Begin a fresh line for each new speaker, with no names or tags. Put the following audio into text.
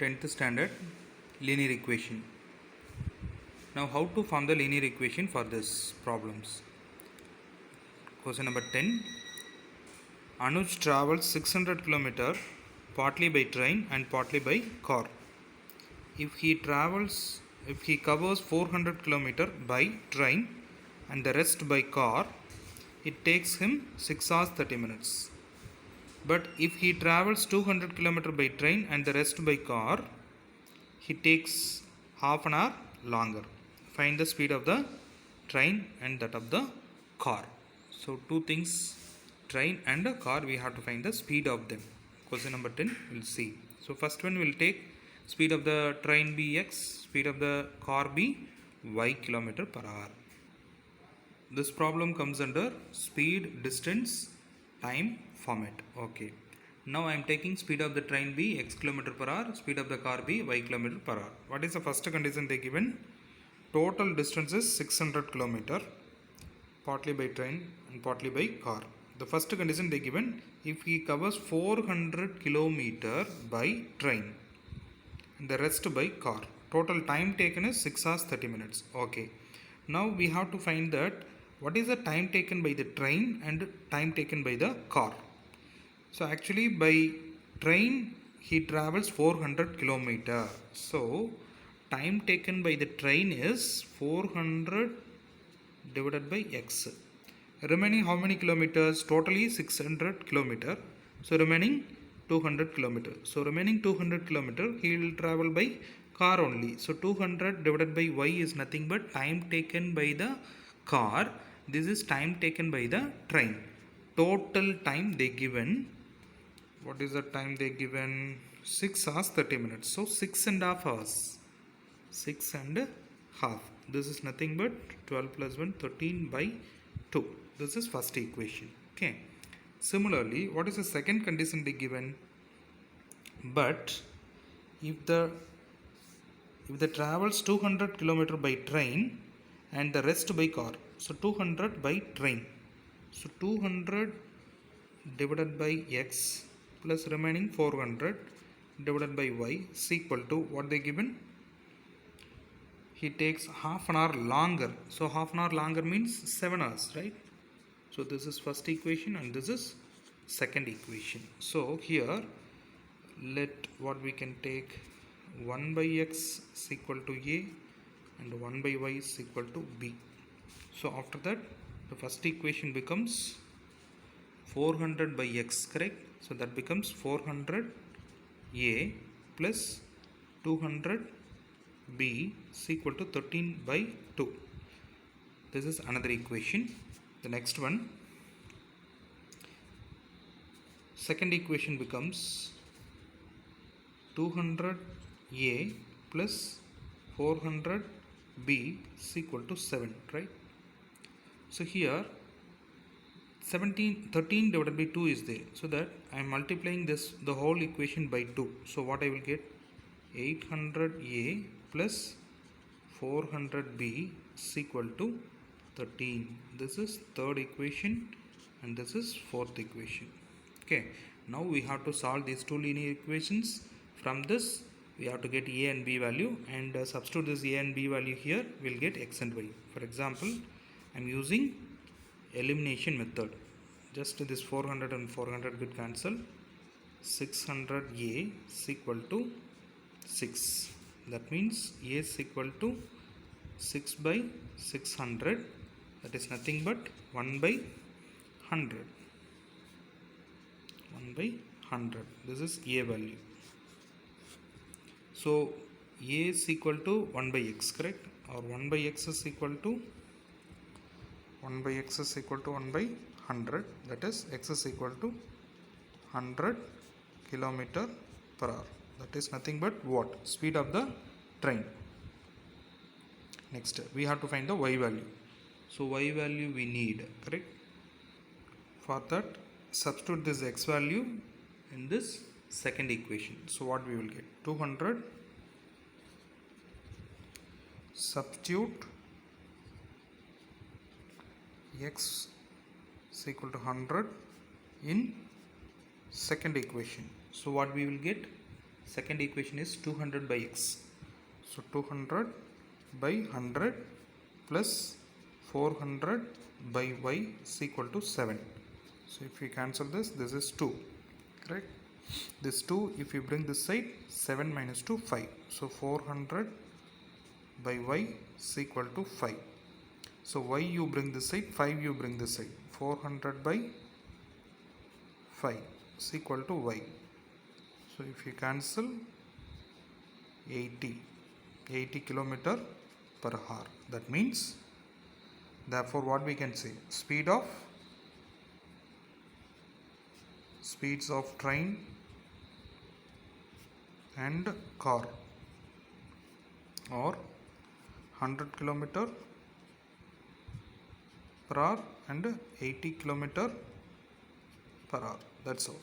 10th standard linear equation. Now how to form the linear equation for this problems. Question number 10. Anuj travels 600 km partly by train and partly by car. If he covers 400 km by train and the rest by car, it takes him 6 hours 30 minutes. But if he travels 200 km by train and the rest by car, he takes half an hour longer. Find the speed of the train and that of the car. So two things, train and a car, we have to find the speed of them. Question number 10 we'll see. So first one will take speed of the train be x, speed of the car be y kilometer per hour. This problem comes under speed, distance, time format. Okay. Now I am taking speed of the train be x kilometer per hour, speed of the car be y kilometer per hour. What is the first condition they given? Total distance is 600 kilometer, partly by train and partly by car. The first condition they given, if he covers 400 kilometer by train and the rest by car, total time taken is 6 hours 30 minutes. Okay. Now we have to find that what is the time taken by the train and time taken by the car. So actually by train he travels 400 kilometer. So time taken by the train is 400 divided by x. Remaining how many kilometers? Totally 600 kilometer. So remaining 200 kilometer. So remaining 200 kilometer he will travel by car only. So 200 divided by y is nothing but time taken by the car. This is time taken by the train. Total time they given, what is the time they given? 6 hours 30 minutes. So 6.5 hours. 6.5. This is nothing but 12 plus 1 13 by 2. This is first equation. Okay. Similarly, what is the second condition they given? But if the travels 200 kilometer by train and the rest by car, so 200 by train, so 200 divided by x plus remaining 400 divided by y is equal to what they given? He takes half an hour longer. So half an hour longer means 7 hours, right? So this is first equation and this is second equation. So here let what we can take, 1 by x is equal to a and 1 by y is equal to b. So after that the first equation becomes 400 by x, correct? So that becomes 400 a plus 200 b is equal to 13 by 2. This is another equation. The next one, second equation becomes 200 a plus 400 b is equal to 7, right? So here 13 divided by 2 is there, so that I am multiplying this the whole equation by 2. So what I will get, 800a plus 400b is equal to 13. This is third equation and this is fourth equation. Okay, now we have to solve these two linear equations. From this we have to get a and b value and substitute this a and b value here, we'll get x and y. For example, I'm using elimination method. Just this 400 and 400 get cancel. 600a is equal to 6. That means a is equal to 6 by 600. That is nothing but 1 by 100. 1 by 100. This is a value. So a is equal to 1 by x, correct? Or 1 by x is equal to 1 by x is equal to 1 by 100. That is x is equal to 100 kilometer per hour. That is nothing but what? Speed of the train. Next we have to find the y value. So y value we need, correct? For that substitute this x value in this second equation. So what we will get? 200, substitute x is equal to 100 in second equation. So what we will get? second equation is 200 by x. So 200 by 100 plus 400 by y is equal to 7. So if we cancel this, this is 2, correct? This 2, if you bring this side, 7 minus 2, 5. So 400 by y is equal to 5. So y you bring this side, 5 you bring this side. 400 by 5 is equal to y. So if you cancel, 80 kilometer per hour. That means, therefore what we can say, speeds of train and car or 100 kilometer per hour and 80 kilometer per hour. That's all.